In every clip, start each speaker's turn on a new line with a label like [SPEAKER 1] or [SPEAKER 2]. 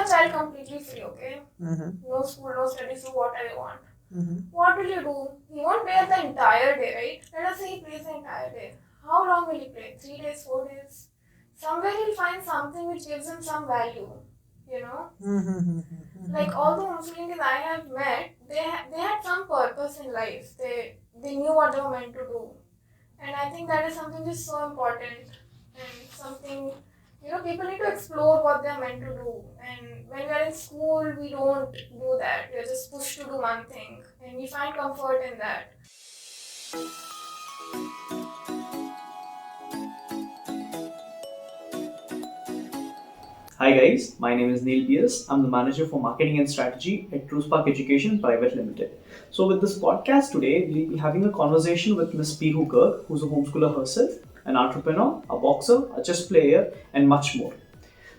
[SPEAKER 1] a child completely free, okay? No school, no studies, do whatever they want. What will you do? He won't play the entire day, right? Let us say he plays the entire day. How long will he play? 3 days, 4 days? Somewhere he'll find something which gives him some value, you know? Like all the homeschooling I have met, they had some purpose in life. They knew what they were meant to do. And I think that is something just so important and something, people need to explore what they're meant to do. And when we're in school, we don't do that. We're just pushed to do one thing and we find comfort in that.
[SPEAKER 2] Hi guys, my name is Neil Pierce. I'm the manager for marketing and strategy at Truspark Education Private Limited. So with this podcast today, we'll be having a conversation with Ms. Pihu Garg, who's a homeschooler herself, an entrepreneur, a boxer, a chess player, and much more.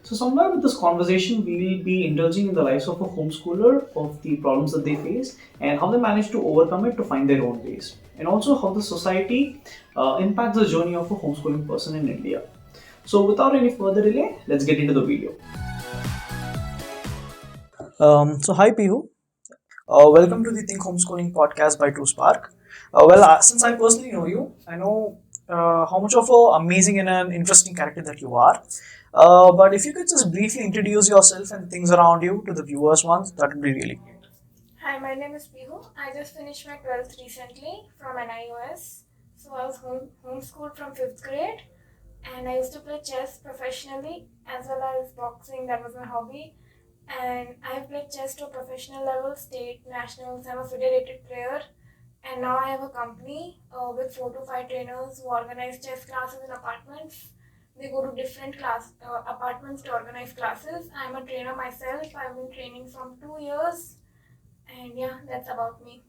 [SPEAKER 2] So somewhere with this conversation, we'll be indulging in the lives of a homeschooler, of the problems that they face, and how they manage to overcome it to find their own ways. And also how the society impacts the journey of a homeschooling person in India. So without any further delay, let's get into the video. So hi Pihu, welcome to the Think Homeschooling podcast by Truspark. Since I personally know you, I know how much of an amazing and an interesting character that you are. But if you could just briefly introduce yourself and things around you to the viewers once, that would be really great.
[SPEAKER 1] Hi, my name is Pihu. I just finished my 12th recently from NIOS. So I was homeschooled from 5th grade. And I used to play chess professionally as well as boxing. That was my hobby. And I've played chess to a professional level, state, nationals. I'm a federated player. And now I have a company with 4 to 5 trainers who organize chess classes in apartments. They go to different apartments to organize classes. I'm a trainer myself. I've been training from 2 years. And yeah, that's about me.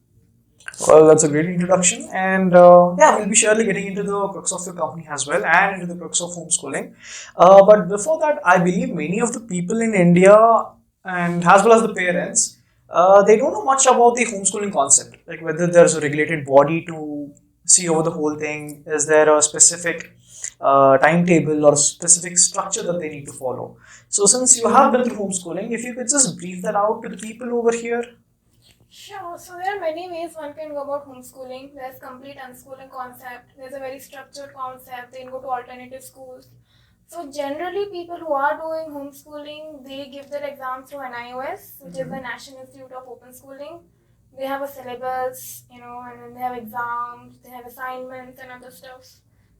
[SPEAKER 2] Well, that's a great introduction, and we'll be surely getting into the crux of your company as well and into the crux of homeschooling. But before that, I believe many of the people in India and as well as the parents, they don't know much about the homeschooling concept, like whether there's a regulated body to see over the whole thing, is there a specific timetable or specific structure that they need to follow. So since you have been through homeschooling, if you could just brief that out to the people over here.
[SPEAKER 1] Sure. So there are many ways one can go about homeschooling. There's complete unschooling concept. There's a very structured concept. They can go to alternative schools. So generally, people who are doing homeschooling, they give their exams through NIOS, which is the National Institute of Open Schooling. They have a syllabus, and then they have exams, they have assignments and other stuff.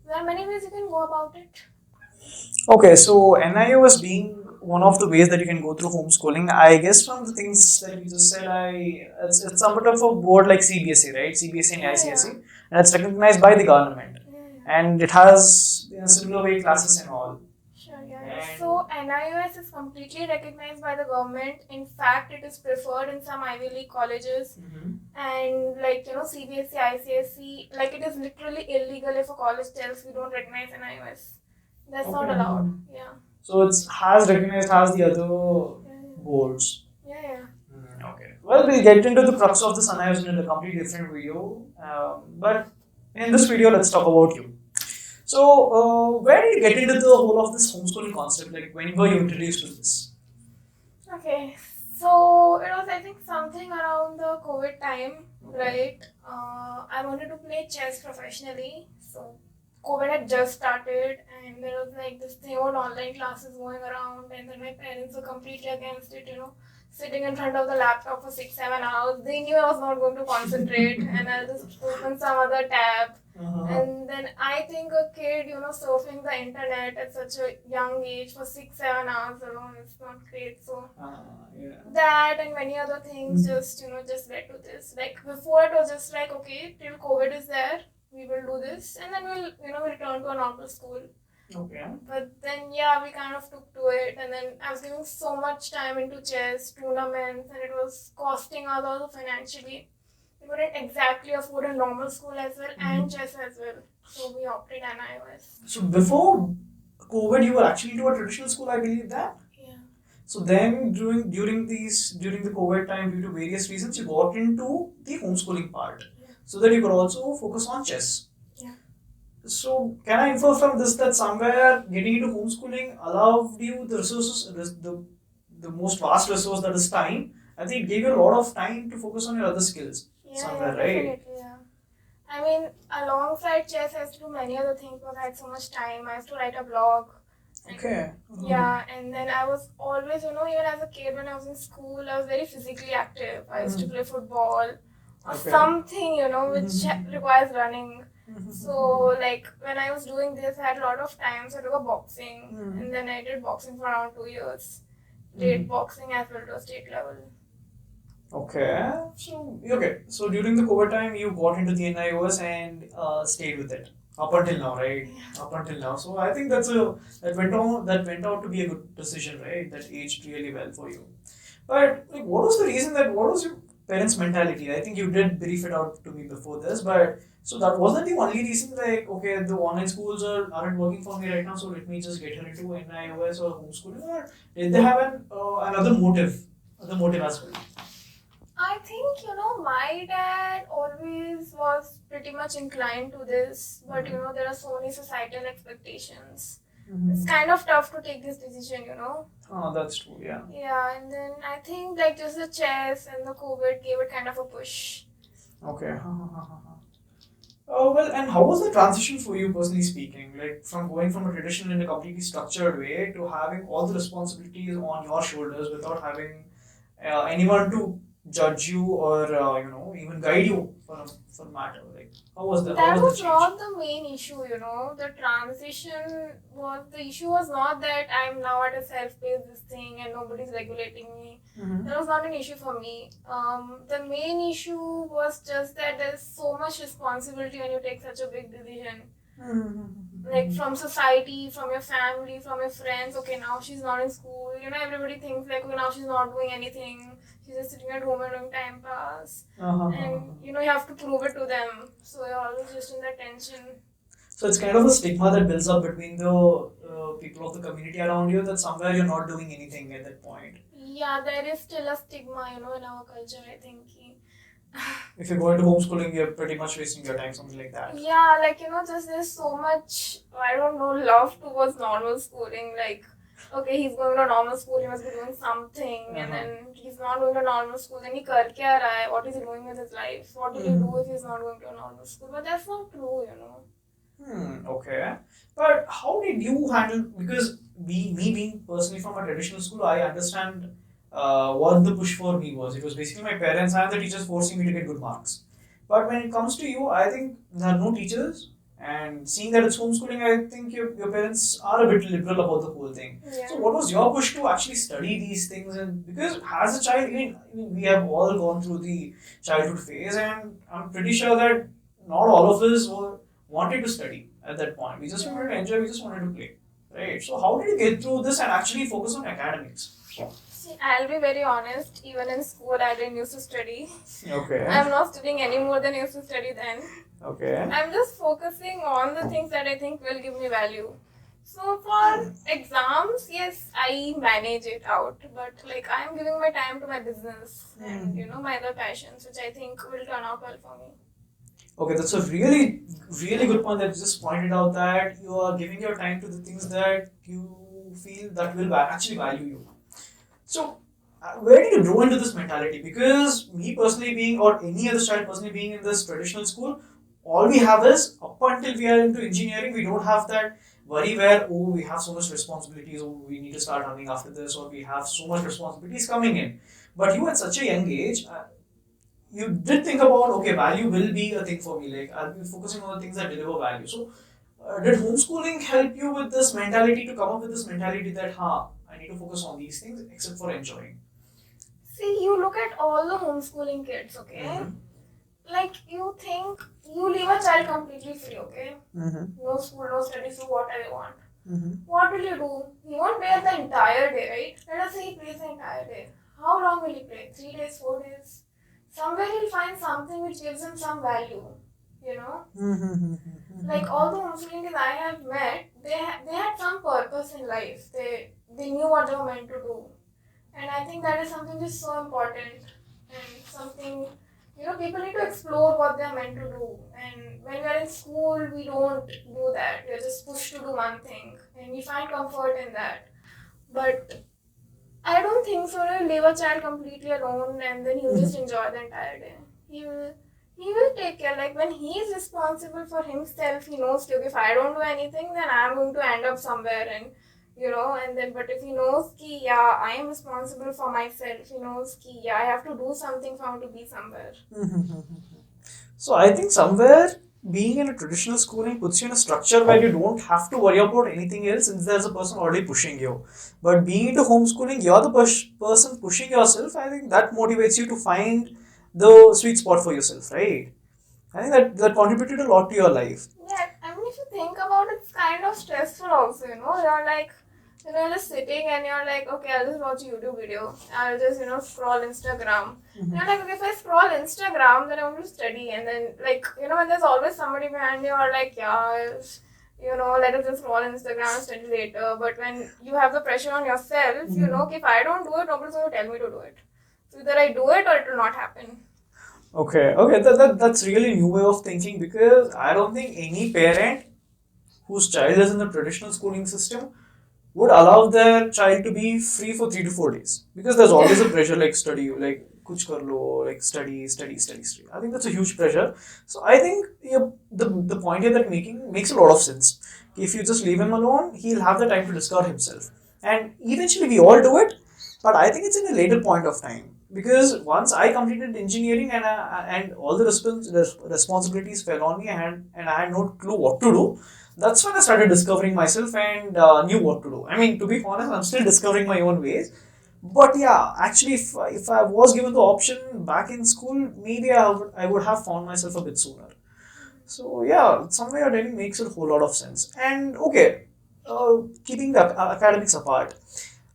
[SPEAKER 1] There are many ways you can go about it.
[SPEAKER 2] Okay, so NIOS being one of the ways that you can go through homeschooling, I guess from the things that you just said, it's somewhat of a board like CBSE, right? CBSE and ICSE, and it's recognized by the government, and it has similar way classes and all.
[SPEAKER 1] Sure, yeah. So NIOS is completely recognized by the government. In fact, it is preferred in some Ivy League colleges, and CBSE, ICSE, it is literally illegal if a college tells we don't recognize NIOS. That's not allowed. Yeah.
[SPEAKER 2] So it has recognized as the other boards.
[SPEAKER 1] Yeah.
[SPEAKER 2] Okay. Well, we'll get into the crux of this NIOS in a completely different video. But in this video, let's talk about you. So, where did you get into the whole of this homeschooling concept? Like, when were you introduced to this?
[SPEAKER 1] Okay. So, it was, I think, something around the COVID time, right? I wanted to play chess professionally. So, COVID had just started and there was this thing about online classes going around, and then my parents were completely against it, sitting in front of the laptop for 6-7 hours. They knew I was not going to concentrate and I'll just open some other tab. And then I think a kid, surfing the internet at such a young age for 6-7 hours alone is not great. So that and many other things just led to this. Before it was just okay, till COVID is there, we will do this, and then we'll return to a normal school.
[SPEAKER 2] Okay.
[SPEAKER 1] But then we kind of took to it, and then I was giving so much time into chess, tournaments, and it was costing us also financially. We couldn't exactly afford a normal school as well and chess as well. So we opted NIOS.
[SPEAKER 2] So before COVID, you were actually to a traditional school, I believe that?
[SPEAKER 1] Yeah.
[SPEAKER 2] So then during the COVID time, due to various reasons, you got into the homeschooling part. So that you could also focus on chess.
[SPEAKER 1] Yeah.
[SPEAKER 2] So can I infer from this that somewhere getting into homeschooling allowed you the resources, the most vast resource that is time, I think it gave you a lot of time to focus on your other skills somewhere, right?
[SPEAKER 1] Definitely, yeah. I mean, alongside chess, I used to do many other things because I had so much time. I used to write a blog.
[SPEAKER 2] Okay.
[SPEAKER 1] Yeah, and then I was always, even as a kid when I was in school, I was very physically active. I used to play football or something, which requires running. So, like, when I was doing this, I had a lot of time, so I took a boxing, and then I did boxing for around 2 years. Did boxing as well to a state level.
[SPEAKER 2] Okay. So during the COVID time, you got into the NIOS and stayed with it up until now, right?
[SPEAKER 1] Yeah.
[SPEAKER 2] Up until now. So I think that went out to be a good decision, right? That aged really well for you. But like, what was the reason that? What was your parents' mentality? I think you did brief it out to me before this, but so that wasn't the only reason. Like, okay, the online schools aren't working for me right now, so let me just get her into NIOS or homeschooling. Or did they have another motive? Other motive as well.
[SPEAKER 1] I think, my dad always was pretty much inclined to this, but there are so many societal expectations. It's kind of tough to take this decision,
[SPEAKER 2] Oh, that's true, yeah.
[SPEAKER 1] Yeah, and then I think like just the chess and the COVID gave it kind of a push.
[SPEAKER 2] Okay. Oh, well, and how was the transition for you personally speaking? Like from going from a traditional in a completely structured way to having all the responsibilities on your shoulders without having anyone to judge you or even guide you for matter. Like how was that?
[SPEAKER 1] That
[SPEAKER 2] How
[SPEAKER 1] was
[SPEAKER 2] the
[SPEAKER 1] not the main issue, The transition was the issue was not that I'm now at a self-paced this thing and nobody's regulating me. That was not an issue for me. The main issue was just that there's so much responsibility when you take such a big decision. Like from society, from your family, from your friends. Okay, now she's not in school. Everybody thinks like, okay, now she's not doing anything. She's just sitting at home and doing time pass. And you have to prove it to them. So you're always just in that tension.
[SPEAKER 2] So it's kind of a stigma that builds up between the people of the community around you that somewhere you're not doing anything at that point.
[SPEAKER 1] Yeah, there is still a stigma, in our culture, I think.
[SPEAKER 2] If you're going to homeschooling, you're pretty much wasting your time, something like that.
[SPEAKER 1] Yeah, like, just there's so much, I don't know, love towards normal schooling. Like, okay, he's going to normal school, he must be doing something, and then he's not going to normal school, then he kar kya raha hai? What is he doing with his life? What will he do if he's not going to a normal school? But that's not true,
[SPEAKER 2] Okay. But how did you handle, because me being personally from a traditional school, I understand what the push for me was. It was basically my parents and the teachers forcing me to get good marks. But when it comes to you, I think there are no teachers. And seeing that it's homeschooling, I think your parents are a bit liberal about the whole thing.
[SPEAKER 1] Yeah.
[SPEAKER 2] So, what was your push to actually study these things? And because as a child, I mean, we have all gone through the childhood phase, and I'm pretty sure that not all of us wanted to study at that point. We just wanted to enjoy, we just wanted to play. Right? So, how did you get through this and actually focus on academics?
[SPEAKER 1] See, I'll be very honest, even in school, I didn't used to study.
[SPEAKER 2] Okay.
[SPEAKER 1] I'm not studying any more than I used to study then.
[SPEAKER 2] Okay.
[SPEAKER 1] I'm just focusing on the things that I think will give me value. So for exams, yes, I manage it out, but like I'm giving my time to my business and my other passions, which I think will turn out well for me.
[SPEAKER 2] Okay, that's a really, really good point that you just pointed out, that you are giving your time to the things that you feel that will actually value you. So, where did you grow into this mentality? Because me personally being, or any other child personally being in this traditional school, all we have is, up until we are into engineering, we don't have that worry where, oh, we have so much responsibilities, oh, we need to start running after this, or we have so much responsibilities coming in. But you at such a young age, you did think about, okay, value will be a thing for me, like I'll be focusing on the things that deliver value. So, did homeschooling help you with this mentality, to come up with this mentality that, I need to focus on these things except for enjoying?
[SPEAKER 1] See, you look at all the homeschooling kids, okay? Like, you think you leave a child completely free, okay? No school, no studies, do whatever you want. What will you do? He won't play the entire day, right? Let us say he plays the entire day. How long will he play? 3 days, 4 days? Somewhere he'll find something which gives him some value, Like all the homeschooling kids I have met, they had some purpose in life. They knew what they were meant to do. And I think that is something just so important and something, people need to explore what they're meant to do. And when we're in school, we don't do that. We're just pushed to do one thing and we find comfort in that. But I don't think so. You leave a child completely alone and then he'll just enjoy the entire day. He will he will take care. Like when he is responsible for himself, he knows okay, if I don't do anything, then I'm going to end up somewhere and and then but if he knows ki yeah, I am responsible for myself, he knows ki yeah, I have to do something for him to be somewhere.
[SPEAKER 3] So I think somewhere being in a traditional schooling puts you in a structure where you don't have to worry about anything else since there's a person already pushing you. But being into homeschooling, you're the person pushing yourself. I think that motivates you to find the sweet spot for yourself, right? I think that contributed a lot to your life.
[SPEAKER 1] Yeah, I mean, if you think about it, it's kind of stressful also, You're like, you're just sitting and you're like, okay, I'll just watch a YouTube video. I'll just, scroll Instagram. And you're like, okay, if I scroll Instagram, then I'm going to study. And then, like, when there's always somebody behind you, or like, yeah, let us just scroll Instagram and study later. But when you have the pressure on yourself, okay, if I don't do it, nobody's going to tell me to do it. So either I do it or it will not happen.
[SPEAKER 3] Okay, that's really a new way of thinking because I don't think any parent whose child is in the traditional schooling system would allow their child to be free for 3 to 4 days because there's always a pressure like study, like kuch kar lo, like study. I think that's a huge pressure. So I think the point here that making makes a lot of sense. If you just leave him alone, he'll have the time to discover himself, and eventually we all do it. But I think it's in a later point of time because once I completed engineering and all the responsibilities fell on me and I had no clue what to do. That's when I started discovering myself and knew what to do. I mean, to be honest, I'm still discovering my own ways. But yeah, actually, if I was given the option back in school, maybe I would have found myself a bit sooner. So yeah, somewhere you're telling makes a whole lot of sense. And okay, keeping the academics apart,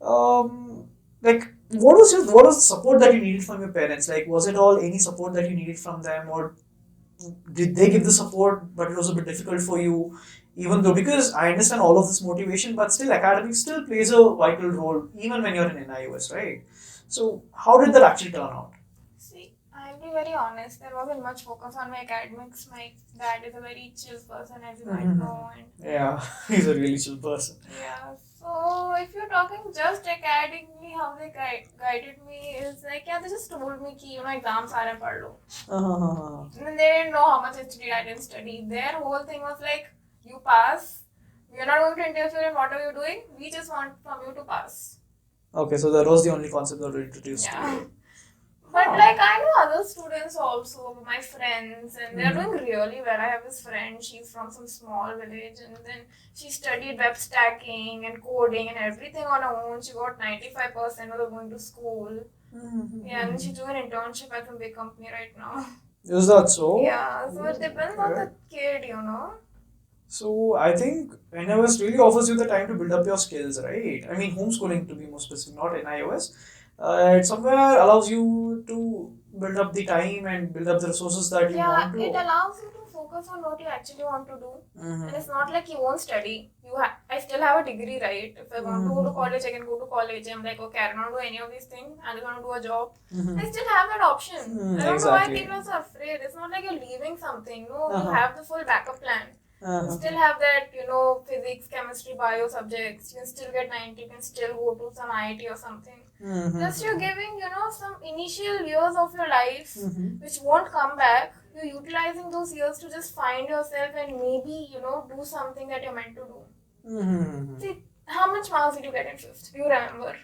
[SPEAKER 3] like what was the support that you needed from your parents? Like, was it all any support that you needed from them, or did they give the support but it was a bit difficult for you, even though because I understand all of this motivation, but still academics still plays a vital role even when you're in NIOS, right? So how did that actually turn out?
[SPEAKER 1] See, I'll be very honest, there wasn't much focus on my academics. My dad is a very chill person, as you might know, and
[SPEAKER 3] Yeah, he's a really chill person.
[SPEAKER 1] yeah. So if you're talking just academically, how they guided me is like, yeah, they just told me ki, exams are pad lo. And they didn't know how much I didn't study. Their whole thing was like, you pass. We're not going to interfere in whatever you're doing. We just want from you to pass.
[SPEAKER 3] Okay, so that was the only concept that were introduced to
[SPEAKER 1] Yeah.
[SPEAKER 3] you.
[SPEAKER 1] But
[SPEAKER 3] Ah.
[SPEAKER 1] like I know other students also, my friends, and they're doing really well. I have this friend, she's from some small village, and then she studied web stacking and coding and everything on her own. She got 95% without going to school. Yeah, and she's doing an internship at some big company right now.
[SPEAKER 3] Is that so?
[SPEAKER 1] Yeah, so it depends on the kid,
[SPEAKER 3] So I think NIOS really offers you the time to build up your skills, right? I mean, homeschooling to be more specific, not NIOS. It somewhere allows you to build up the time and build up the resources that you want
[SPEAKER 1] Yeah,
[SPEAKER 3] to.
[SPEAKER 1] it allows you to focus on what you actually want to do. And it's not like you won't study. I still have a degree, right? If I want to go to college, I can go to college. I'm like, okay, I don't want to do any of these things. I just want to do a job. I still have that option. I don't know why
[SPEAKER 3] Exactly.
[SPEAKER 1] people are so afraid. It's not like you're leaving something. No, you
[SPEAKER 3] Uh-huh.
[SPEAKER 1] have the full backup plan. You still have that, physics, chemistry, bio subjects. You can still get 90. You can still go to some IIT or something. Just you're giving, some initial years of your life which won't come back. You're utilizing those years to just find yourself and maybe, do something that you're meant to do. See, how much marks did you get in 5th? Do you remember?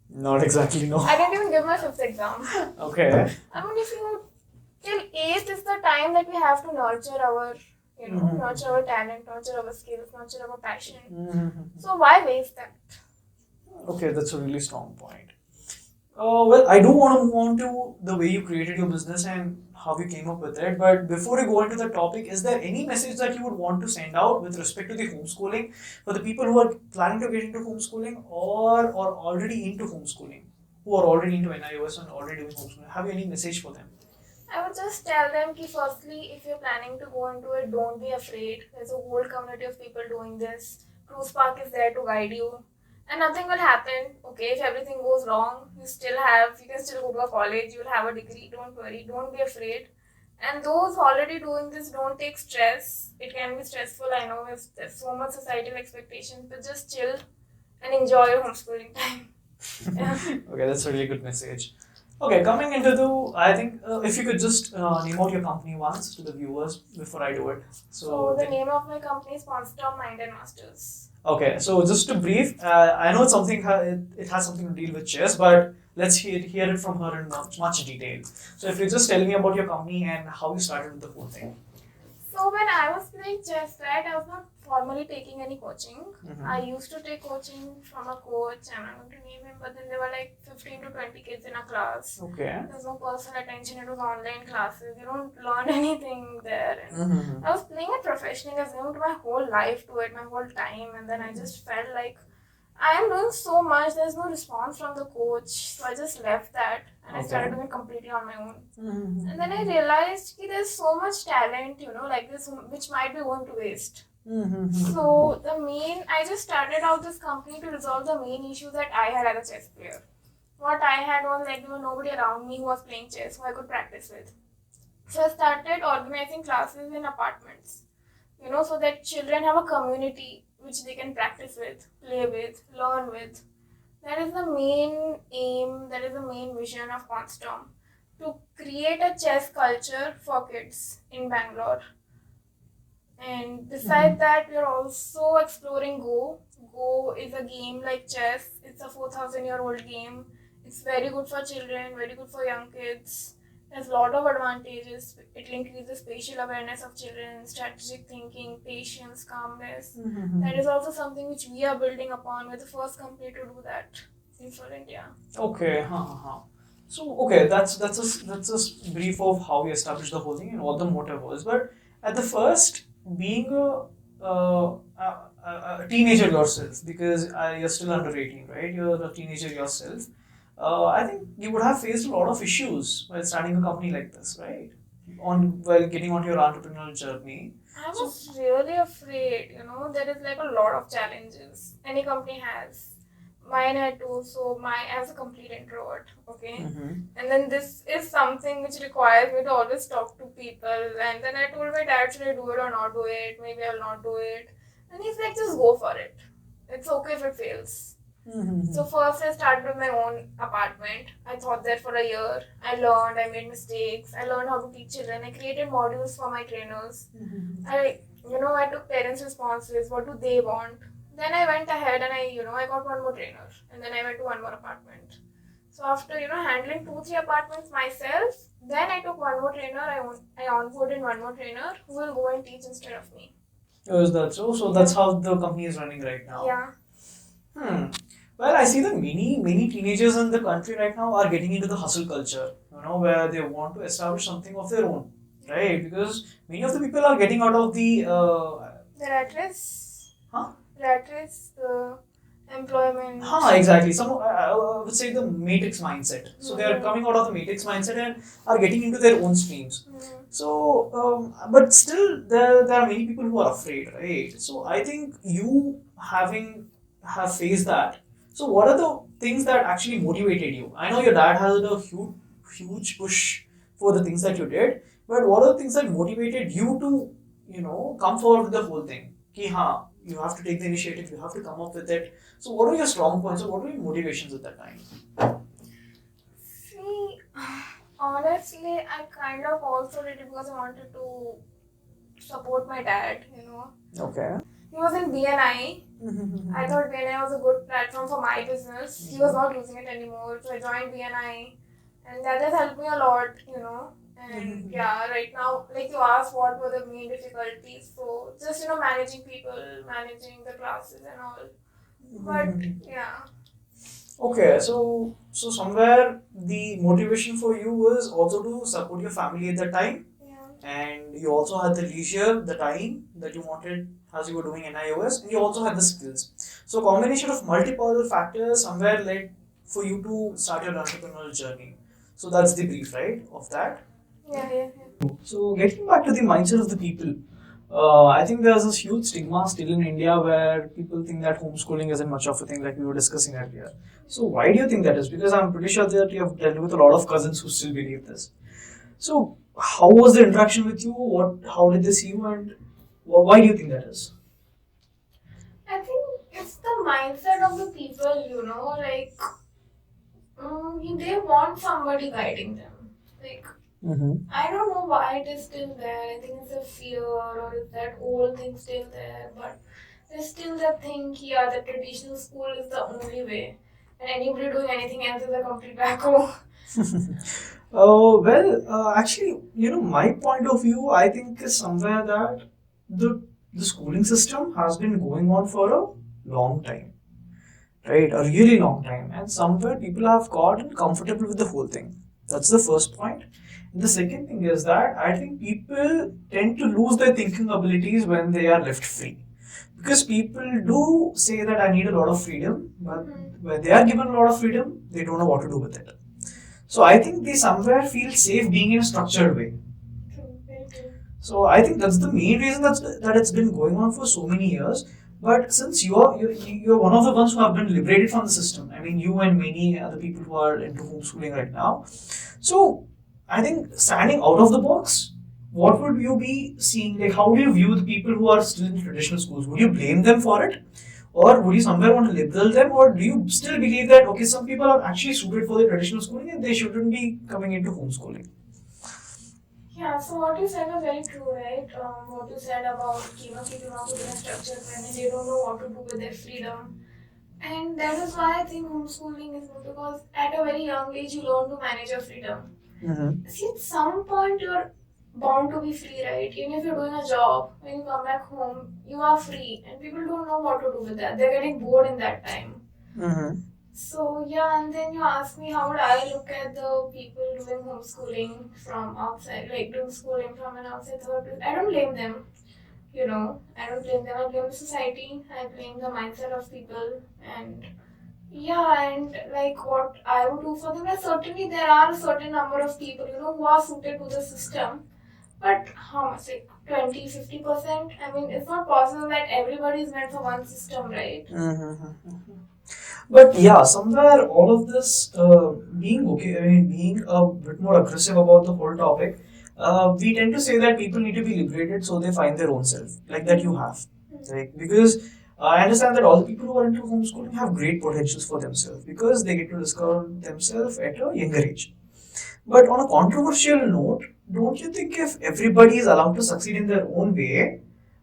[SPEAKER 3] Not exactly, no.
[SPEAKER 1] I didn't even give my 5th exam.
[SPEAKER 3] Okay.
[SPEAKER 1] I mean, if you till 8th is the time that we have to nurture our, nurture our talent, nurture our skills, nurture our passion. So why waste that?
[SPEAKER 3] Okay, that's a really strong point. Well, I do want to move on to the way you created your business and how you came up with it. But before we go into the topic, is there any message that you would want to send out with respect to the homeschooling for the people who are planning to get into homeschooling or already into homeschooling, who are already into NIOS and already doing homeschooling? Have you any message for them?
[SPEAKER 1] I would just tell them that firstly, if you're planning to go into it, don't be afraid. There's a whole community of people doing this. Truspark is there to guide you. And nothing will happen. Okay, if everything goes wrong, you can still go to a college, you'll have a degree. Don't worry, don't be afraid. And those already doing this, don't take stress. It can be stressful, I know, there's so much societal expectations, but just chill and enjoy your homeschooling time. Yeah.
[SPEAKER 3] Okay, that's a really good message. Okay, coming into the, I think if you could just name out your company once to the viewers before I do it.
[SPEAKER 1] So the name of my company is Monster Mind and Masters.
[SPEAKER 3] Okay, so just to brief, I know it's something it has something to deal with chess, but let's hear it from her in much detail. So if you just tell me about your company and how you started with the whole thing.
[SPEAKER 1] So when I was playing chess, right, I was not formally taking any coaching. I used to take coaching from a coach, I'm not going to name him, but then there were like 15 to 20 kids in a class.
[SPEAKER 3] Okay.
[SPEAKER 1] There's no personal attention, it was online classes, you don't learn anything there. And I was playing it professionally, I was giving my whole life to it, my whole time, and then I just felt like I am doing so much, there's no response from the coach, so I just left that and I started doing it completely on my own. And then I realized that there's so much talent, like this, which might be going to waste. So I just started out this company to resolve the main issues that I had as a chess player. What I had was like there was nobody around me who was playing chess who I could practice with. So I started organizing classes in apartments, so that children have a community which they can practice with, play with, learn with. That is the main aim, that is the main vision of Constom, to create a chess culture for kids in Bangalore. And besides that, we are also exploring Go. Go is a game like chess. It's a 4,000-year-old game. It's very good for children, very good for young kids. There's a lot of advantages. It increases spatial awareness of children, strategic thinking, patience, calmness. That is also something which we are building upon. We're the first company to do that in for India.
[SPEAKER 3] Okay, So okay, that's a brief of how we established the whole thing and what the motive was. But at the first, being a teenager yourself, because you're still under 18, right? You're a teenager yourself. I think you would have faced a lot of issues while starting a company like this, right? While getting onto your entrepreneurial journey.
[SPEAKER 1] I was really afraid, there is like a lot of challenges any company has. Mine had too, so I was a complete introvert, okay? And then this is something which requires me to always talk to people. And then I told my dad, should I do it or not do it? Maybe I'll not do it. And he's like, just go for it. It's okay if it fails. So first I started with my own apartment. I taught there for a year. I learned, I made mistakes. I learned how to teach children. I created modules for my trainers. I took parents' responses. What do they want? Then I went ahead and I got one more trainer. And then I went to one more apartment. So after, handling 2-3 apartments myself, then I took one more trainer. I onboarded one more trainer who will go and teach instead of me.
[SPEAKER 3] Oh, is that so? So that's how the company is running right now.
[SPEAKER 1] Yeah.
[SPEAKER 3] Well, I see that many teenagers in the country right now are getting into the hustle culture, where they want to establish something of their own, right? Because many of the people are getting out of the
[SPEAKER 1] rat race. Rat race, employment.
[SPEAKER 3] Exactly. I would say the matrix mindset. So they are coming out of the matrix mindset and are getting into their own streams. So, but still, there are many people who are afraid, right? So I think you have faced that. So what are the things that actually motivated you? I know your dad had a huge push for the things that you did, but what are the things that motivated you to, come forward with the whole thing? You have to take the initiative, you have to come up with it. So what are your strong points or what were your motivations at that time?
[SPEAKER 1] See, honestly, I kind of also did it because I wanted to support my dad,
[SPEAKER 3] Okay.
[SPEAKER 1] He was in BNI. I thought BNI was a good platform for my business. He was not using it anymore, so I joined BNI. And that has helped me a lot, And right now, like you asked, what were the main difficulties? So just, managing people, managing the classes and all. But yeah.
[SPEAKER 3] Okay, so somewhere the motivation for you was also to support your family at that time. And you also had the leisure, the time that you wanted as you were doing NIOS, and you also had the skills. So combination of multiple factors somewhere led for you to start your entrepreneurial journey. So that's the brief, right, of that?
[SPEAKER 1] Yeah.
[SPEAKER 3] So getting back to the mindset of the people, I think there's this huge stigma still in India where people think that homeschooling isn't much of a thing like we were discussing earlier. So why do you think that is? Because I'm pretty sure that you have dealt with a lot of cousins who still believe this. So how was the interaction with you? How did they see you, and why do you think that is?
[SPEAKER 1] I think it's the mindset of the people, like they want somebody guiding them. Like, I don't know why it is still there. I think it's a fear or is that old thing still there. But there's still that thing, yeah, the traditional school is the only way. And anybody doing anything else is a complete wacko.
[SPEAKER 3] Actually, my point of view, I think, is somewhere that the schooling system has been going on for a long time, right? A really long time, and somewhere people have gotten comfortable with the whole thing. That's the first point. And the second thing is that I think people tend to lose their thinking abilities when they are left free. Because people do say that I need a lot of freedom, but when they are given a lot of freedom, they don't know what to do with it. So I think they somewhere feel safe being in a structured way. So I think that's the main reason that it's been going on for so many years. But since you're one of the ones who have been liberated from the system, I mean you and many other people who are into homeschooling right now. So I think standing out of the box, what would you be seeing? Like, how do you view the people who are still in traditional schools? Would you blame them for it? Or would you somewhere want to liberal them? Or do you still believe that, okay, some people are actually suited for the traditional schooling and they shouldn't be coming into homeschooling?
[SPEAKER 1] Yeah, so what you said was very true, right? What you said about people not putting a structure when they don't know what to do with their freedom. And that is why I think homeschooling is good because at a very young age you learn to manage your freedom. See, at some point you're bound to be free, right? Even if you're doing a job, when you come back home, you are free, and people don't know what to do with that. They're getting bored in that time. So yeah, and then you ask me how would I look at the people doing homeschooling from outside, like doing schooling from an outside third place. I don't blame them. I don't blame them. I blame the society. I blame the mindset of people, and yeah, and like what I would do for them. Certainly there are a certain number of people, who are suited to the system. But how much? Like 20, 50%? I mean, it's not possible that everybody is meant for one system, right?
[SPEAKER 3] But yeah, somewhere all of this being okay, I mean, being a bit more aggressive about the whole topic, we tend to say that people need to be liberated so they find their own self, like that you have. Like, because I understand that all the people who are into homeschooling have great potentials for themselves because they get to discover themselves at a younger age. But on a controversial note, don't you think if everybody is allowed to succeed in their own way,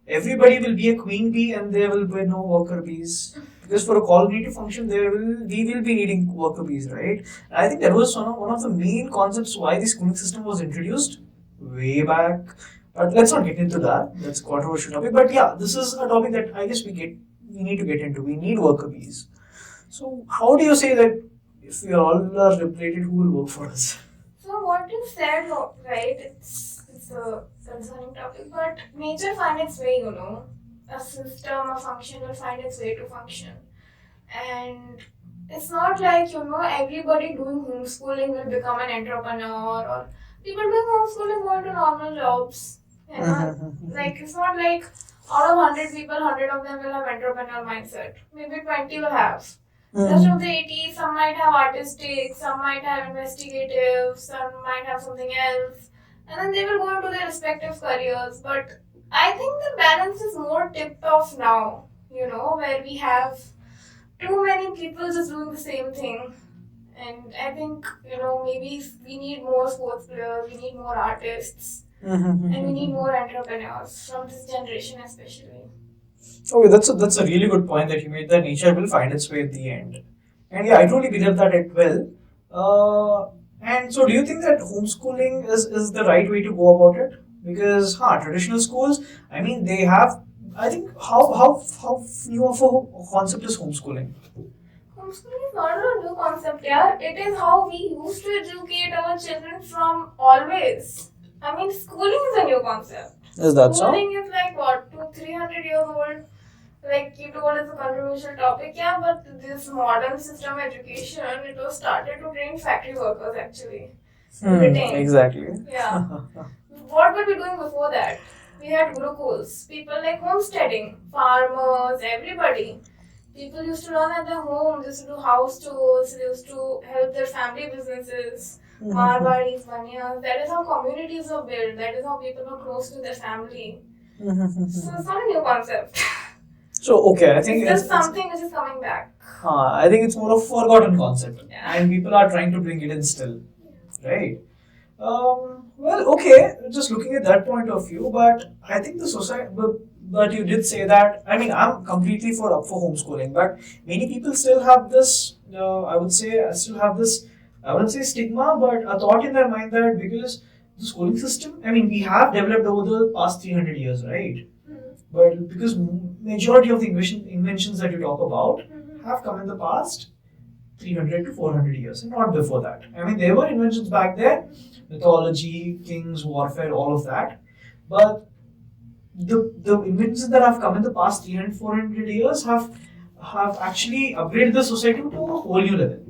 [SPEAKER 3] everybody will be a queen bee and there will be no worker bees? Because for a colony to function, we will be needing worker bees, right? And I think that was one of the main concepts why the schooling system was introduced way back. But let's not get into that. That's a controversial topic. But yeah, this is a topic that I guess we need to get into. We need worker bees. So how do you say that if we all are liberated, who will work for us?
[SPEAKER 1] So what you said, right? It's a concerning topic, but nature finds its way. A system, a function will find its way to function, and it's not like everybody doing homeschooling will become an entrepreneur or people doing homeschooling go into normal jobs. Like it's not like out of 100 people, 100 of them will have entrepreneurial mindset. Maybe 20 will have. Rest of the 80, some might have artistic, some might have investigative, some might have something else, and then they will go into their respective careers. But I think the balance is more tipped off now, where we have too many people just doing the same thing. And I think, maybe we need more sports players, we need more artists, and we need more entrepreneurs from this generation especially.
[SPEAKER 3] Okay, that's a really good point that you made, that nature will find its way at the end. And yeah, I truly believe that it will. And so do you think that homeschooling is the right way to go about it? Because traditional schools, I mean, they have, I think, how new of a concept is homeschooling?
[SPEAKER 1] Homeschooling is not a new concept, yeah. It is how we used to educate our children from always. I mean, schooling is a new concept.
[SPEAKER 3] Is that so?
[SPEAKER 1] Schooling is like what, 200-300 years old. Like you told, it's a controversial topic, yeah. But this modern system education, it was started to train factory workers actually.
[SPEAKER 3] Exactly.
[SPEAKER 1] Yeah. What were we doing before that? We had gurukuls, people like homesteading, farmers, everybody. People used to learn at their home, they used to do house tours, they used to help their family businesses, marwaris, baniyas. That is how communities were built, that is how people were close to their family. So it's not a new concept.
[SPEAKER 3] So okay, I think
[SPEAKER 1] It's just something which is coming back.
[SPEAKER 3] I think it's more of a forgotten concept,
[SPEAKER 1] Yeah.
[SPEAKER 3] and people are trying to bring it in still, right? Well, okay, just looking at that point of view, but I think the society, but you did say that. I mean, I'm completely up for homeschooling, but many people still have this. I would say, still have this. I wouldn't say stigma, but a thought in their mind that because the schooling system, I mean, we have developed over the past 300 years, right? But because majority of the inventions that you talk about have come in the past 300 to 400 years and not before that. I mean, there were inventions back there, mythology, kings, warfare, all of that. But the inventions that have come in the past 300, 400 years have actually upgraded the society to a whole new level.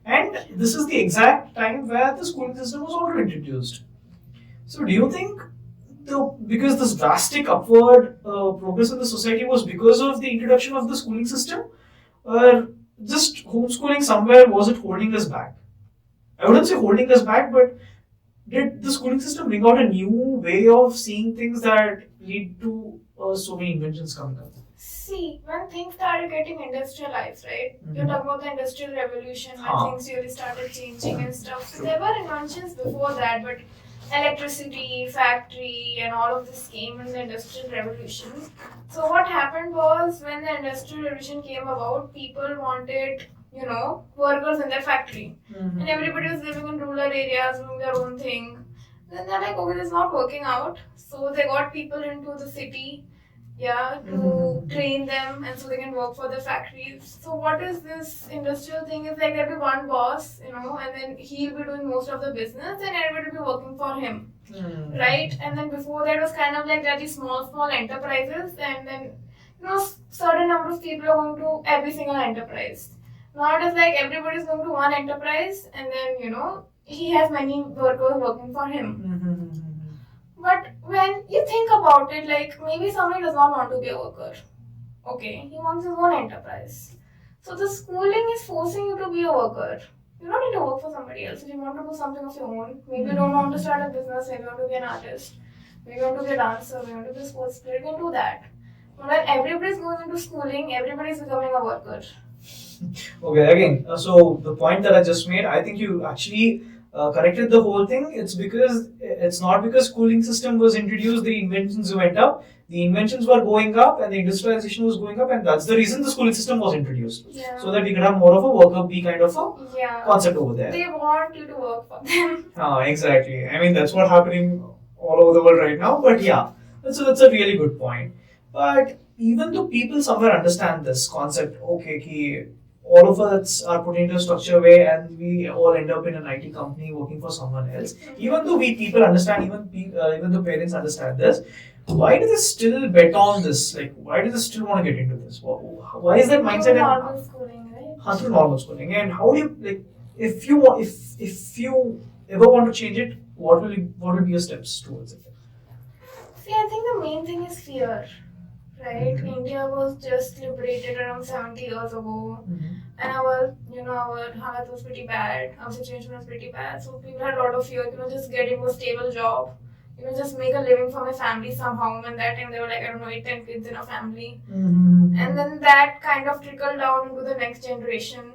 [SPEAKER 3] And this is the exact time where the schooling system was also introduced. So do you think because this drastic upward progress in the society was because of the introduction of the schooling system, or just homeschooling somewhere was it holding us back? I wouldn't say holding us back, but did the schooling system bring out a new way of seeing things that lead to so many inventions coming up?
[SPEAKER 1] See, when things started getting industrialized, right? You're talking about the industrial revolution when things really started changing and stuff. So there were inventions before that, but electricity, factory, and all of this came in the industrial revolution. So what happened was when the industrial revolution came about, people wanted, workers in their factory. And everybody was living in rural areas, doing their own thing. Then they're like, okay, this is not working out. So they got people into the city, to train them and so they can work for the factories. So what is this industrial thing? Is like there'll be one boss, and then he'll be doing most of the business and everybody will be working for him. Right? And then before that was kind of like there are these small enterprises, and then certain number of people are going to every single enterprise. Now it is like everybody's going to one enterprise and then he has many workers working for him. But when you think about it, like maybe somebody does not want to be a worker. Okay, he wants his own enterprise. So the schooling is forcing you to be a worker. You don't need to work for somebody else. If you want to do something of your own, maybe you don't want to start a business, maybe you want to be an artist, maybe you want to be a dancer, maybe you want to be a sports player, you can do that. But when everybody is going into schooling, everybody is becoming a worker.
[SPEAKER 3] Okay, again, so the point that I just made, I think you actually corrected the whole thing. It's not because schooling system was introduced, the inventions went up. The inventions were going up and the industrialization was going up, and that's the reason the schooling system was introduced.
[SPEAKER 1] Yeah.
[SPEAKER 3] So that we could have more of a worker bee kind of a concept over there.
[SPEAKER 1] They want you to work for them.
[SPEAKER 3] Exactly. I mean, that's what's happening all over the world right now. But yeah, that's a really good point. But even though people somewhere understand this concept, okay, all of us are put into a structure way and we all end up in an IT company working for someone else. Even though people understand, even the parents understand this, why do they still bet on this? Like, why do they still want to get into this? Why is that mindset?
[SPEAKER 1] Normal schooling, right?
[SPEAKER 3] Through normal schooling. And how do you like? If you ever want to change it, what will be your steps towards it?
[SPEAKER 1] See, I think the main thing is fear. Right? India was just liberated around 70 years ago, and our halat was pretty bad, our situation was pretty bad, so people had a lot of fear, just get into a stable job, just make a living for my family somehow, and that time they were like, I don't know, 8-10 kids in a family, and then that kind of trickled down into the next generation,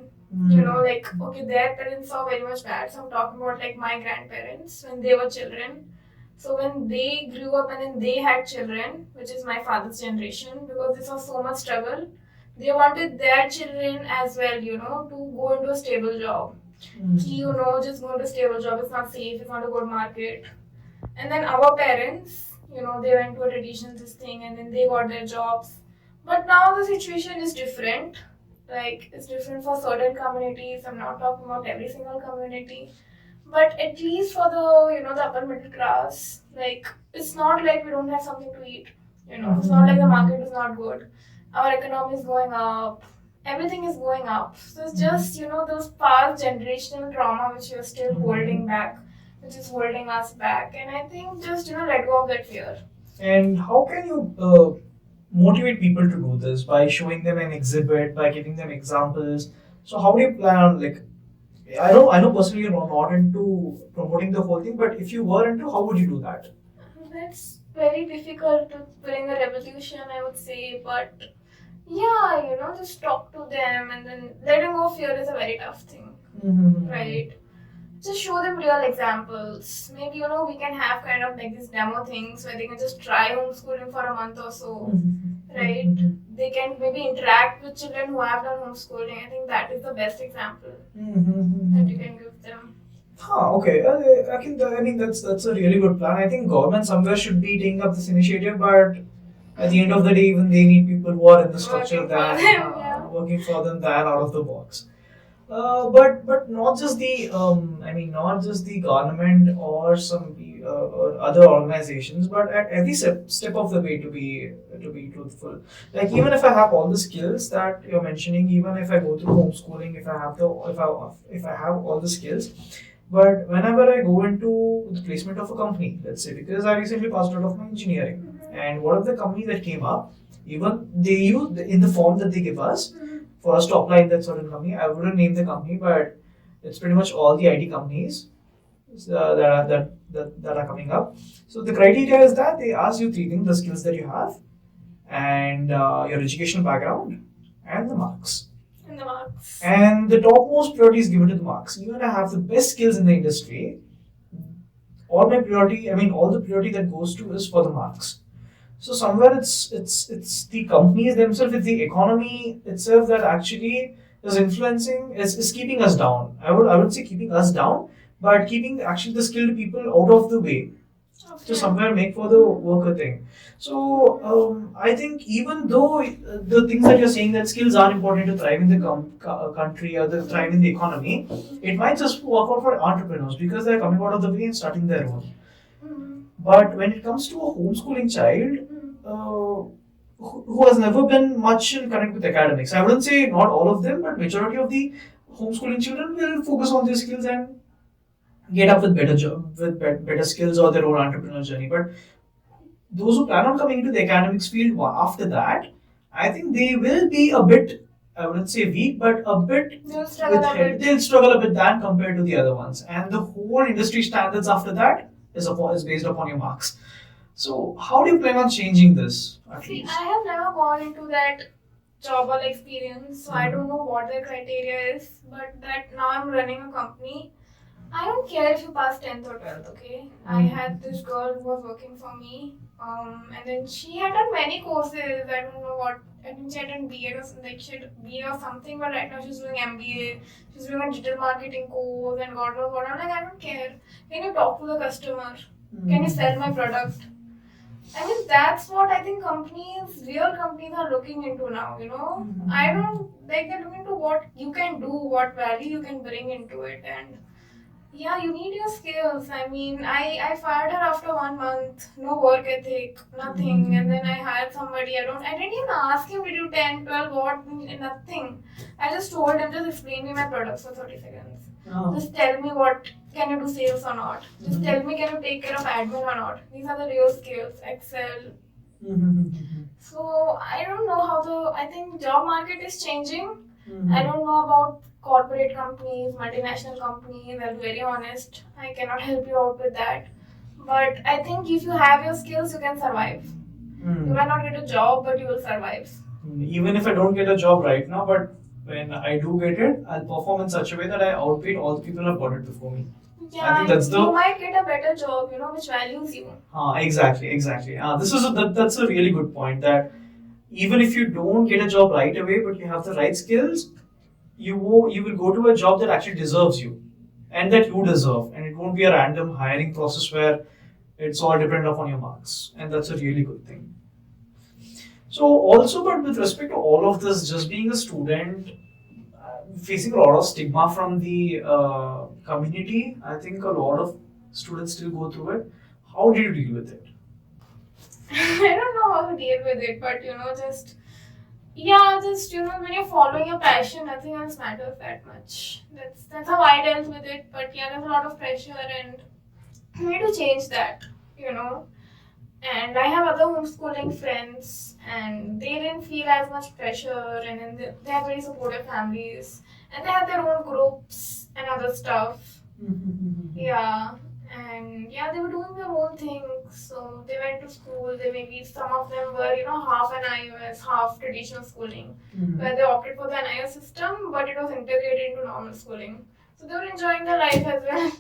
[SPEAKER 1] okay, their parents saw very much bad, so I'm talking about like my grandparents when they were children. So when they grew up and then they had children, which is my father's generation, because this was so much struggle, they wanted their children as well, to go into a stable job. Just go into a stable job, it's not safe, it's not a good market. And then our parents, they went to a traditional thing and then they got their jobs. But now the situation is different. Like, it's different for certain communities. I'm not talking about every single community. But at least for the upper middle class, like, it's not like we don't have something to eat. It's not like the market is not good. Our economy is going up. Everything is going up. So it's just, those past generational trauma which you're still holding back, which is holding us back. And I think just, let go of that fear.
[SPEAKER 3] And how can you motivate people to do this? By showing them an exhibit, by giving them examples. So how do you plan on, like, I know personally you're not into promoting the whole thing, but if you were into, how would you do that?
[SPEAKER 1] That's very difficult to bring a revolution, I would say, but just talk to them, and then letting go of fear is a very tough thing, right? Just show them real examples. Maybe, we can have kind of like these demo things where they can just try homeschooling for a month or so, right? They can maybe interact with children who have done homeschooling. I think that is the best example that you can give them.
[SPEAKER 3] Okay. I mean that's a really good plan. I think government somewhere should be taking up this initiative, but at the end of the day, even they need people who are in the structure working for them than out of the box. But not just the not just the government or or other organizations, but at every step of the way, to be truthful. Like, even if I have all the skills that you're mentioning, even if I go through homeschooling, if I have all the skills, but whenever I go into the placement of a company, let's say, because I recently passed out of my engineering, and one of the company that came up, even they use in the form that they give us for us to apply in that certain company. I wouldn't name the company, but it's pretty much all the IT companies that are coming up. So the criteria is that they ask you three things: the skills that you have, and your educational background, and the marks. And the topmost priority is given to the marks. Even I have the best skills in the industry, all the priority that goes to is for the marks. So somewhere it's the companies themselves, it's the economy itself that actually is influencing, is keeping us down. I would say keeping us down, but keeping actually the skilled people out of the way to somewhere make for the worker thing. So I think even though the things that you're saying, that skills are important to thrive in the country or the thrive in the economy, it might just work out for entrepreneurs because they're coming out of the way and starting their own. But when it comes to a homeschooling child who has never been much in connect with academics, I wouldn't say not all of them, but majority of the homeschooling children will focus on their skills and get up with better skills or their own entrepreneurial journey. But those who plan on coming into the academics field after that, I think they will be a bit, I wouldn't say weak, but a bit
[SPEAKER 1] They'll
[SPEAKER 3] struggle a bit than compared to the other ones. And the whole industry standards after that is based upon your marks. So how do you plan on changing this?
[SPEAKER 1] See, I have never gone into that job or experience, so I don't know what the criteria is. But that now I'm running a company. I don't care if you pass 10th or 12th, okay? I had this girl who was working for me, and then she had done many courses. I don't know what. I think she had done BEd or something, like she had BA or something, but right now she's doing MBA. She's doing a digital marketing course, and God knows what. I'm like, I don't care. Can you talk to the customer? Can you sell my product? I mean, that's what I think real companies are looking into now, I don't, like, they're looking into what you can do, what value you can bring into it, and yeah, you need your skills. I mean, I fired her after 1 month, no work ethic, nothing, and then I hired somebody. I didn't even ask him to do 10, 12, what, nothing. I just told him, just explain me my products for 30 seconds. Just tell me what, can you do sales or not? Just tell me, can you take care of admin or not? These are the real skills, Excel. So I don't know I think job market is changing. I don't know about corporate companies, multinational companies, I'll be very honest. I cannot help you out with that. But I think if you have your skills, you can survive. You might not get a job, but you will survive.
[SPEAKER 3] Even if I don't get a job right now, but when I do get it, I'll perform in such a way that I outbid all the people who have got it before me.
[SPEAKER 1] Yeah, I think that's you might get a better job, which values you.
[SPEAKER 3] Exactly. That's a really good point, that even if you don't get a job right away, but you have the right skills, you will go to a job that actually deserves you and that you deserve, and it won't be a random hiring process where it's all dependent upon your marks, and that's a really good thing. So also, but with respect to all of this, just being a student, facing a lot of stigma from the community, I think a lot of students still go through it. How do you deal with it?
[SPEAKER 1] I don't know how to deal with it, but just when you're following your passion, nothing else matters that much. That's how I dealt with it. But yeah, there's a lot of pressure, and I need to change that. And I have other homeschooling friends, and they didn't feel as much pressure, and then they have very supportive families, and they have their own groups and other stuff. Yeah, and yeah, they were doing their own thing. So they went to school. They maybe some of them were, half NIOS, half traditional schooling, where they opted for the NIOS system, but it was integrated into normal schooling. So they were enjoying their life as well.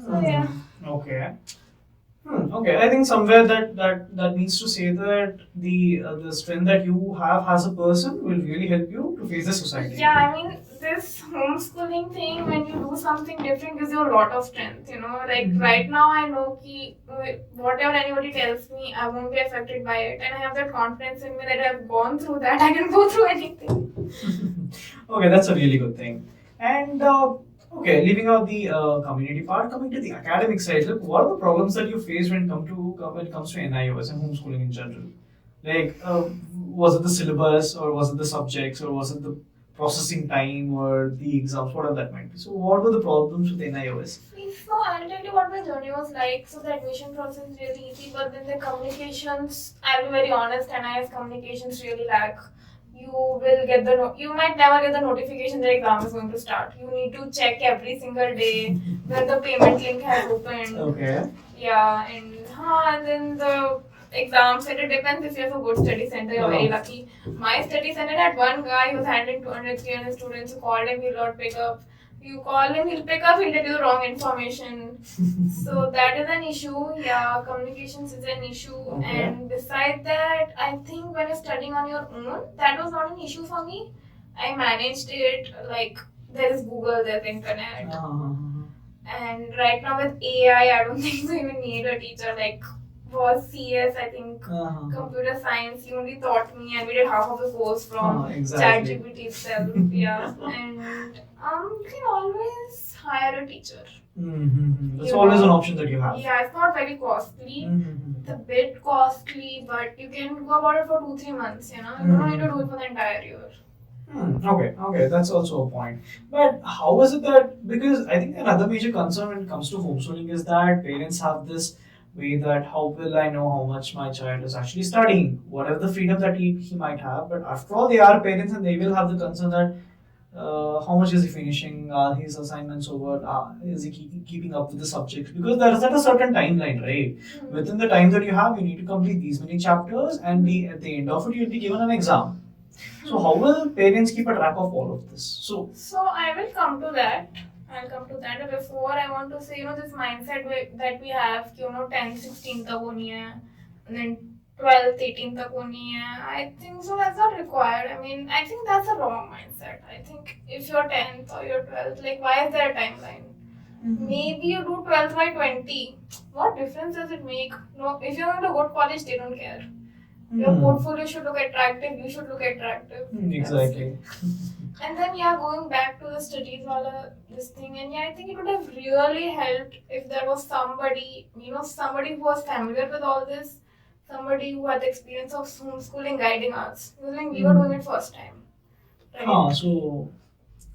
[SPEAKER 1] So yeah.
[SPEAKER 3] Okay. Okay, I think somewhere that means to say that the strength that you have as a person will really help you to face the society.
[SPEAKER 1] Yeah, I mean, this homeschooling thing, when you do something different, gives you a lot of strength, Like right now, I know ki whatever anybody tells me, I won't be affected by it. And I have that confidence in me that I've gone through that, I can go through anything.
[SPEAKER 3] Okay, that's a really good thing. And okay, leaving out the community part, coming to the academic side, look, what are the problems that you face when it comes to NIOS and homeschooling in general? Like, was it the syllabus, or was it the subjects, or was it the processing time, or the exams, whatever that might be? So, what were the problems with NIOS?
[SPEAKER 1] So I'll tell you what my journey was like. So the admission process is really easy, but then the communications, I'll be very honest, NIS communications really lack. You will get you might never get the notification that exam is going to start. You need to check every single day when the payment link has opened.
[SPEAKER 3] Okay.
[SPEAKER 1] Yeah, and then the exams, it depends if you have a good study center, you're very lucky. My study center had one guy who was handling 200, 300 students who called him, he'll not pick up. You call him, he'll pick up, he'll tell you the wrong information. So that is an issue. Yeah, communications is an issue.
[SPEAKER 3] Okay.
[SPEAKER 1] And beside that, I think when you're studying on your own, that was not an issue for me. I managed it. Like, there is Google, there's internet. And right now with AI, I don't think you even need a teacher. Like, was CS, I think, computer science, he only taught me, and we did half of the course from
[SPEAKER 3] Exactly.
[SPEAKER 1] ChatGPT itself. Yeah, and you can always hire a teacher.
[SPEAKER 3] That's always an option that you have.
[SPEAKER 1] Yeah, it's not very costly. It's a bit costly, but you can go about it for 2-3 months. You don't need to do it for the entire year.
[SPEAKER 3] Okay, that's also a point. But how is it that, because I think another major concern when it comes to homeschooling is that parents have this way that how will I know how much my child is actually studying, whatever the freedom that he might have. But after all, they are parents and they will have the concern that how much is he finishing his assignments over, is he keeping up with the subjects, because there is at a certain timeline, right? Within the time that you have, you need to complete these many chapters, and at the end of it, you'll be given an exam. So how will parents keep a track of all of this? So
[SPEAKER 1] I will come to that. I'll come to that. Before, I want to say, this mindset that we have, 10th, 16th tak honi hai, and then 12th, 18th tak honi hai. I think so that's not required. I mean, I think that's a wrong mindset. I think if you're 10th or you're 12th, like, why is there a timeline? Maybe you do 12th by 20. What difference does it make? No, if you're in a good college, they don't care. Your portfolio should look attractive, you should look attractive.
[SPEAKER 3] Exactly.
[SPEAKER 1] And then, going back to the studies wala this thing, and I think it would have really helped if there was somebody, somebody who was familiar with all this, somebody who had the experience of homeschooling guiding us. Because we were doing it first time. Right?
[SPEAKER 3] So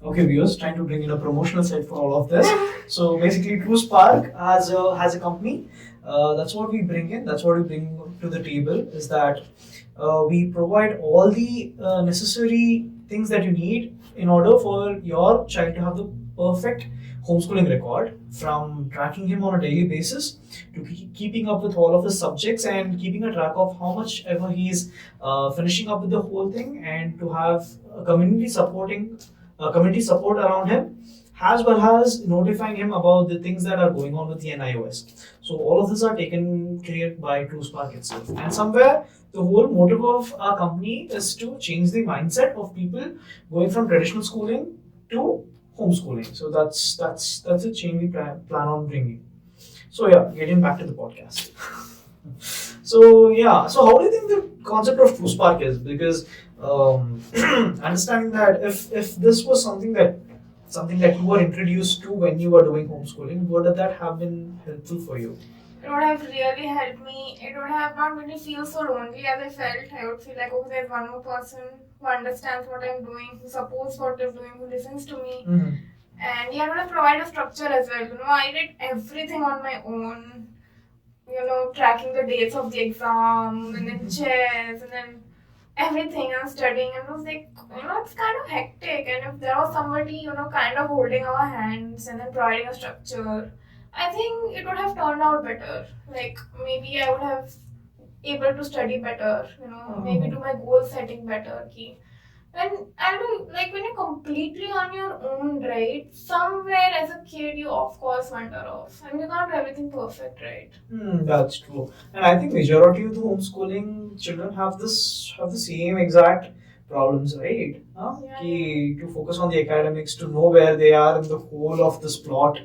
[SPEAKER 3] okay, viewers, trying to bring in a promotional side for all of this. So basically, TrusparK has a company. That's what we bring in. That's what we bring to the table. Is that we provide all the necessary things that you need in order for your child to have the perfect homeschooling record, from tracking him on a daily basis to keeping up with all of his subjects and keeping a track of how much ever he is finishing up with the whole thing, and to have a community support around him, as well as notifying him about the things that are going on with the NIOS. So all of this are taken care by TrusparK itself. And somewhere the whole motive of our company is to change the mindset of people going from traditional schooling to homeschooling. So that's a change we plan on bringing. So yeah, getting back to the podcast. So how do you think the concept of TrusparK is? Because understanding that if this was something that you were introduced to when you were doing homeschooling, would that have been helpful for you?
[SPEAKER 1] It would have really helped me. It would have not made me feel so lonely as I felt. I would feel like, okay, there's one more person who understands what I'm doing, who supports what I'm doing, who listens to me. And it would have provided a structure as well. I did everything on my own. Tracking the dates of the exam, and then chess, and then everything I'm studying, and it was like, it's kind of hectic. And if there was somebody, kind of holding our hands and then providing a structure, I think it would have turned out better. Like maybe I would have able to study better, maybe do my goal setting better. Ki. And I don't know, like when you're completely on your own, right? Somewhere as a kid, you of course wander off, and you can't do everything perfect, right?
[SPEAKER 3] That's true. And I think majority of the homeschooling children have the same exact problems, right?
[SPEAKER 1] Yeah.
[SPEAKER 3] To focus on the academics, to know where they are in the whole of this plot.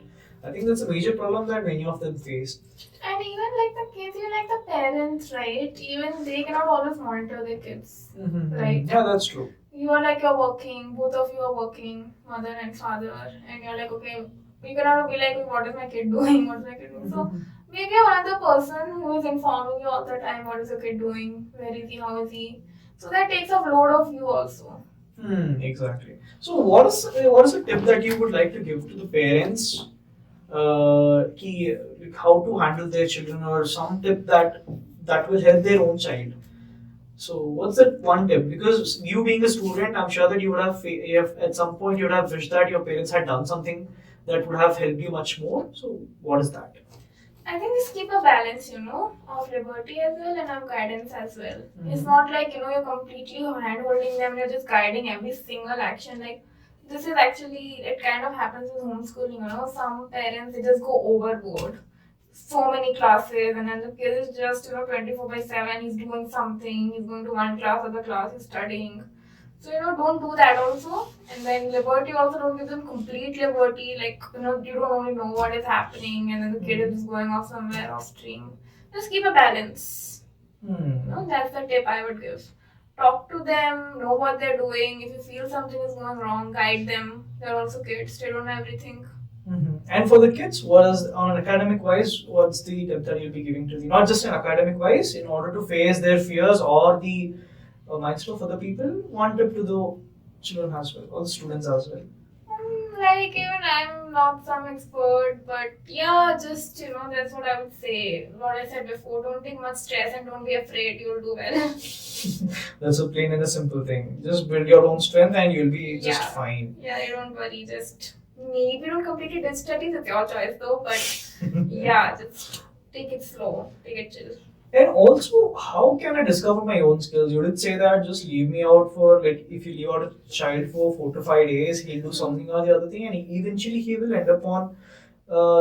[SPEAKER 3] I think that's a major problem that many of them face.
[SPEAKER 1] And even like the kids, even like the parents, right? Even they cannot always monitor their kids, right?
[SPEAKER 3] Yeah, that's true.
[SPEAKER 1] You're working, both of you are working, mother and father, and you're like, okay, you cannot be like, what is my kid doing? What is my kid doing? So maybe another person who is informing you all the time, what is your kid doing? Where is he? How is he? So that takes a load of you also.
[SPEAKER 3] Exactly. So what is a tip that you would like to give to the parents? How to handle their children, or some tip that will help their own child. So what's that one tip? Because you being a student, I'm sure that you have at some point you would have wished that your parents had done something that would have helped you much more. So what is that?
[SPEAKER 1] I think just keep a balance, of liberty as well and of guidance as well. It's not like, you're completely hand holding them, you're just guiding every single action. Like, this is actually, it kind of happens with homeschooling, some parents, they just go overboard. So many classes, and then the kid is just, 24/7, he's doing something, he's going to one class, other class, he's studying. So, don't do that also. And then liberty also, don't give them complete liberty. Like, you don't only know what is happening, and then the kid is just going off somewhere off stream. Just keep a balance. That's the tip I would give. Talk to them, know what they're doing. If you feel something is going wrong, guide them. They're also kids, they don't know everything.
[SPEAKER 3] And for the kids, what is on academic wise? What's the tip that you'll be giving to them? Not just in academic wise, in order to face their fears or the milestone for the people. One tip to the children as well, or the students as well.
[SPEAKER 1] Like even I'm not some expert, but yeah, just that's what I would say. What I said before, don't take much stress and don't be afraid. You'll do well.
[SPEAKER 3] That's a plain and a simple thing. Just build your own strength and you'll be just fine.
[SPEAKER 1] Yeah, don't worry. Just maybe don't completely ditch studies. It's your choice though. But yeah, just take it slow, take it chill.
[SPEAKER 3] And also, how can I discover my own skills? You did say that just leave me out for, like, if you leave out a child for 4 to 5 days, he'll do something or the other thing, and eventually he will end up on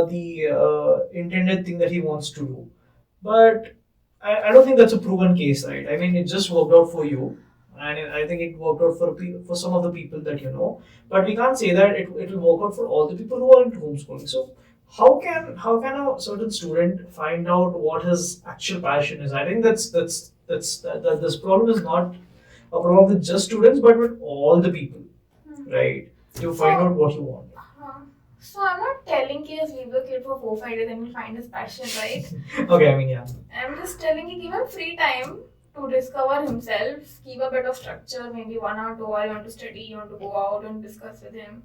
[SPEAKER 3] the intended thing that he wants to do. But I don't think that's a proven case, right? I mean, it just worked out for you, and I think it worked out for some of the people that you know. But we can't say that it will work out for all the people who are into homeschooling. So how can a certain student find out what his actual passion is? I think that this problem is not a problem with just students, but with all the people, right? To find out what you want.
[SPEAKER 1] So I'm not telling kids leave the kid for 4-5 days and he'll find his passion, right?
[SPEAKER 3] Okay, I mean, yeah.
[SPEAKER 1] I'm just telling you, give him free time to discover himself, keep a bit of structure, maybe 1 hour, 2 hours, you want to study, you want to go out and discuss with him.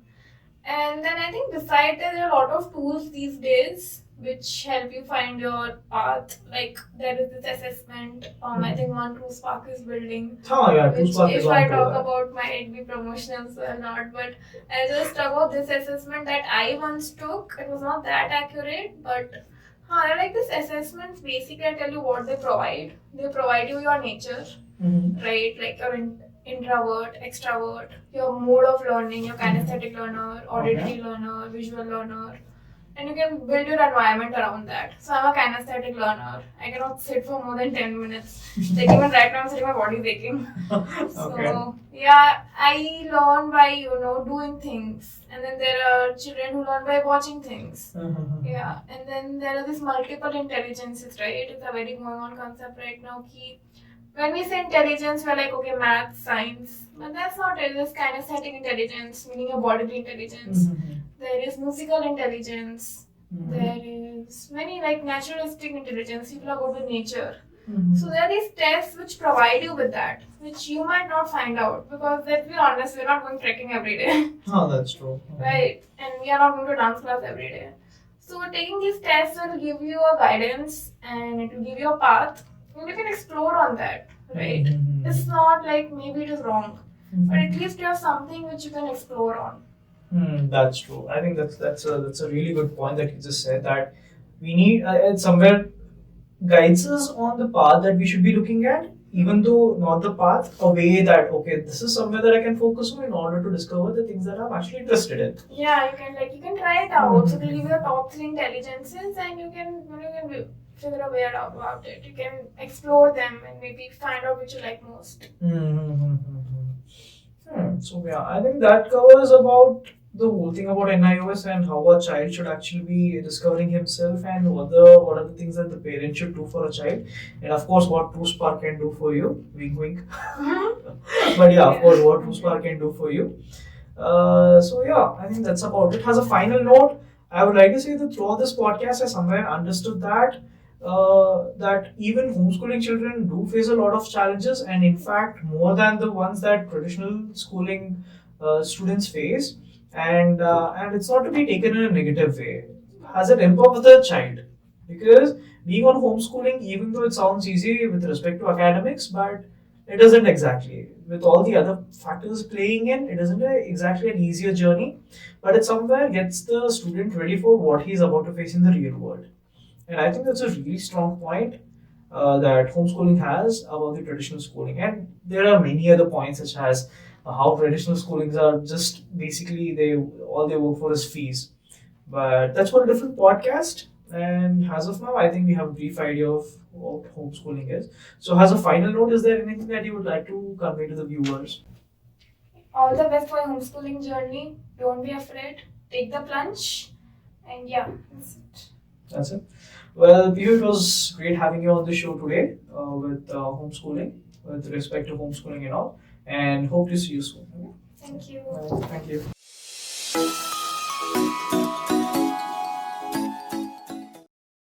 [SPEAKER 1] And then I think besides that, there are a lot of tools these days which help you find your path. Like there is this assessment, I think TrueSpark is building.
[SPEAKER 3] Oh yeah,
[SPEAKER 1] which
[SPEAKER 3] TrueSpark is
[SPEAKER 1] if I
[SPEAKER 3] on
[SPEAKER 1] talk
[SPEAKER 3] that.
[SPEAKER 1] about might be promotional, so or not. But I just talk about this assessment that I once took. It was not that accurate, but like this assessments basically I tell you what they provide. They provide you your nature, right? Like your introvert, extrovert, your mode of learning, your kinesthetic learner, auditory learner, visual learner, and you can build your environment around that. So I'm a kinesthetic learner. I cannot sit for more than 10 minutes. Like even right now I'm sitting, my body is aching. So yeah, I learn by doing things, and then there are children who learn by watching things. Yeah, and then there are these multiple intelligences, right? It's a very going on concept right now. When we say intelligence, we're like, okay, math, science. But that's not it. There's kinesthetic intelligence, meaning your bodily intelligence. There is musical intelligence. There is many like naturalistic intelligence. People are good with nature. So there are these tests which provide you with that, which you might not find out because let's be honest, we're not going trekking every day.
[SPEAKER 3] Oh, that's true.
[SPEAKER 1] Right? And we are not going to dance class every day. So taking these tests will give you a guidance and it will give you a path. And you can explore on that, right? It's not like maybe it is wrong, but at least you have something which you can explore on.
[SPEAKER 3] That's true. I think that's a really good point that you just said, that we need somewhere guides us on the path that we should be looking at, even though not the path, a way that okay, this is somewhere that I can focus on in order to discover the things that I'm actually interested in.
[SPEAKER 1] Yeah, you can try it out. So give you the top three intelligences, and you can figure a way out about it. You can explore them and maybe find out which you like most.
[SPEAKER 3] So yeah, I think that covers about the whole thing about NIOS and how a child should actually be discovering himself, and what are the things that the parent should do for a child, and of course what TrueSpark can do for you. Wink, wink. But yeah, of course, what TrueSpark can do for you. So yeah, I think that's about it. As a final note, I would like to say that throughout this podcast, I somewhere understood that even homeschooling children do face a lot of challenges, and in fact, more than the ones that traditional schooling students face. And it's not to be taken in a negative way. Has it impact the child? Because being on homeschooling, even though it sounds easy with respect to academics, but it isn't exactly. With all the other factors playing in, it isn't exactly an easier journey, but it somewhere gets the student ready for what he's about to face in the real world. And I think that's a really strong point that homeschooling has about the traditional schooling. And there are many other points, such as how traditional schoolings are just basically all they work for is fees. But that's for a different podcast. And as of now, I think we have a brief idea of what homeschooling is. So, as a final note, is there anything that you would like to convey to the viewers?
[SPEAKER 1] All the best for your homeschooling journey. Don't be afraid. Take the plunge. And yeah, that's it.
[SPEAKER 3] That's it. Well, Piyush, it was great having you on the show today with homeschooling, with respect to homeschooling and all, and hope to see you soon.
[SPEAKER 1] Thank you.
[SPEAKER 3] Thank you.